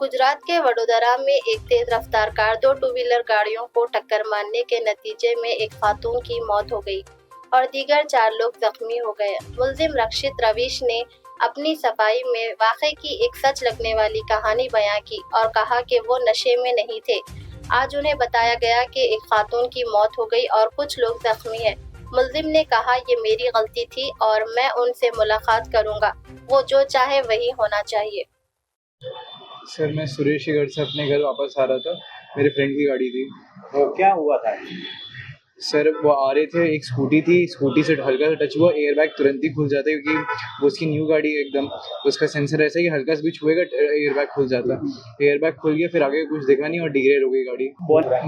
गुजरात के वडोदरा में एक तेज रफ्तार कार दो टू व्हीलर गाड़ियों को टक्कर मारने के नतीजे में एक खातून की मौत हो गई और दीगर 4 लोग जख्मी हो गए। मुल्जिम रक्षित रवीश ने अपनी सफाई में वाकये की एक सच लगने वाली कहानी बयां की और कहा कि वो नशे में नहीं थे। आज उन्हें बताया गया कि एक खातून की मौत हो गई और कुछ लोग जख्मी हैं। मुल्जिम ने कहा, ये मेरी गलती थी और मैं उनसे मुलाकात करूंगा। वो जो चाहे वही होना चाहिए। सर, मैं सुरेश के घर से अपने घर वापस आ रहा था। मेरे फ्रेंड की गाड़ी थी। तो क्या हुआ था? सर, वो आ रहे थे, एक स्कूटी थी, स्कूटी से हल्का सा टच हुआ, एयर बैग तुरंत ही खुल जाता है क्योंकि वो उसकी न्यू गाड़ी है एकदम। उसका सेंसर ऐसा है कि हल्का सा भी छुएगा एयर बैग खुल जाता है। एयर बैग खुल गया, फिर आगे कुछ देखा नहीं और डिग्रेड हो गई गाड़ी।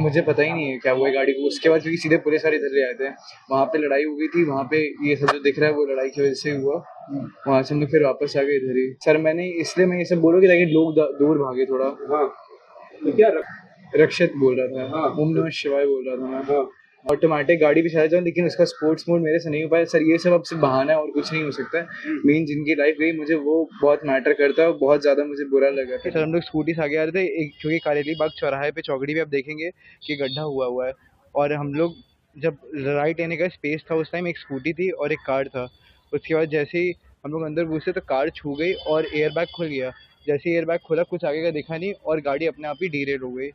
मुझे पता ही नहीं है क्या हुआ है गाड़ी को। उसके बाद क्योंकि सीधे पुलिस वाले इधर ले आए थे, वहाँ पे लड़ाई हो गई थी। वहाँ पे ये सब जो दिख रहा है वो लड़ाई की वजह से हुआ। वहाँ से हम लोग फिर वापस आ गए इधर ही। सर, मैं ये सब बोल रहा हूँ ताकि लोग दूर भागे थोड़ा। हाँ, तो क्या रक्षित बोल रहा था। ओम नमः शिवाय बोल रहा था मैं। ऑटोमेटिक गाड़ी भी चला जाऊँ, लेकिन उसका स्पोर्ट्स मोड मेरे से नहीं हो पाया। सर, ये सब अब सिर्फ बहाना है और कुछ नहीं हो सकता है। मेन जिनकी लाइफ गई, मुझे वो बहुत मैटर करता है और बहुत ज़्यादा मुझे बुरा लगा। सर, हम लोग स्कूटी से आगे आ रहे थे, क्योंकि कारेली बाग चौराहे पे चौकड़ी पे आप देखेंगे कि गड्ढा हुआ है। और हम लोग जब राइट लेने का स्पेस था, उस टाइम एक स्कूटी थी और एक कार था। उसके बाद जैसे ही हम लोग अंदर घुसे तो कार छू गई और एयर बैग खुल गया। जैसे ही एयर बैग खुला, कुछ आगे का दिखा नहीं और गाड़ी अपने आप ही डीरेल हो गई।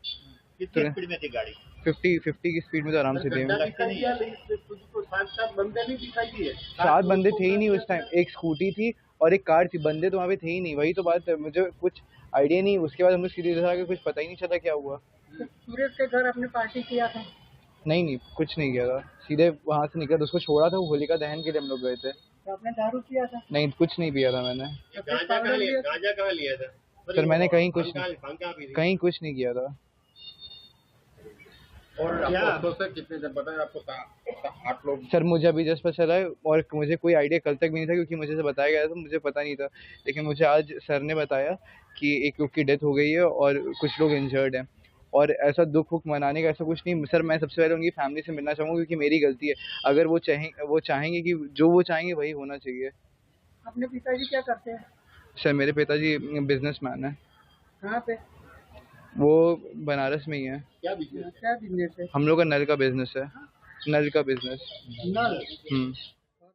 कितनी स्पीड में थी गाड़ी? 50 की स्पीड में तो आराम से थे। सात बंदे थे ही नहीं उस टाइम। एक स्कूटी थी और एक कार थी, बंदे तो वहाँ पे थे ही नहीं। वही तो बात है, मुझे कुछ आइडिया नहीं। उसके बाद हम लोग सीधे इधर आके कुछ पता ही नहीं चला क्या हुआ। सूरज के घर आपने पार्टी किया था? नहीं, कुछ नहीं किया था। सीधे वहाँ से निकला, उसको छोड़ा था, होलिका दहन के लिए हम लोग गए थे। तो आपने दारू किया था? नहीं, कुछ नहीं पिया था मैंने। गांजा कहाँ लिया था? सर, मैंने कहीं कुछ नहीं किया था। और आपको सर कितने जब बताया आपको 8 लोग? सर, मुझे अभी जस्ट पता चला है और मुझे कोई आइडिया कल तक भी नहीं था, क्योंकि मुझे बताया गया था, मुझे पता नहीं था। लेकिन मुझे आज सर ने बताया कि एक लोग की डेथ हो गई है और कुछ लोग इंजर्ड हैं। और ऐसा दुख मनाने का ऐसा कुछ नहीं। सर, मैं सबसे पहले उनकी फैमिली से मिलना चाहूँगा, क्योंकि मेरी गलती है। अगर वो चाहेंगे कि जो वो चाहेंगे वही होना चाहिए। अपने पिताजी क्या करते हैं? सर, मेरे पिताजी बिजनेसमैन है। कहाँ पे? वो बनारस में ही है। क्या बिजनेस है? हम लोग का नल का बिजनेस है। नल का बिजनेस। नल?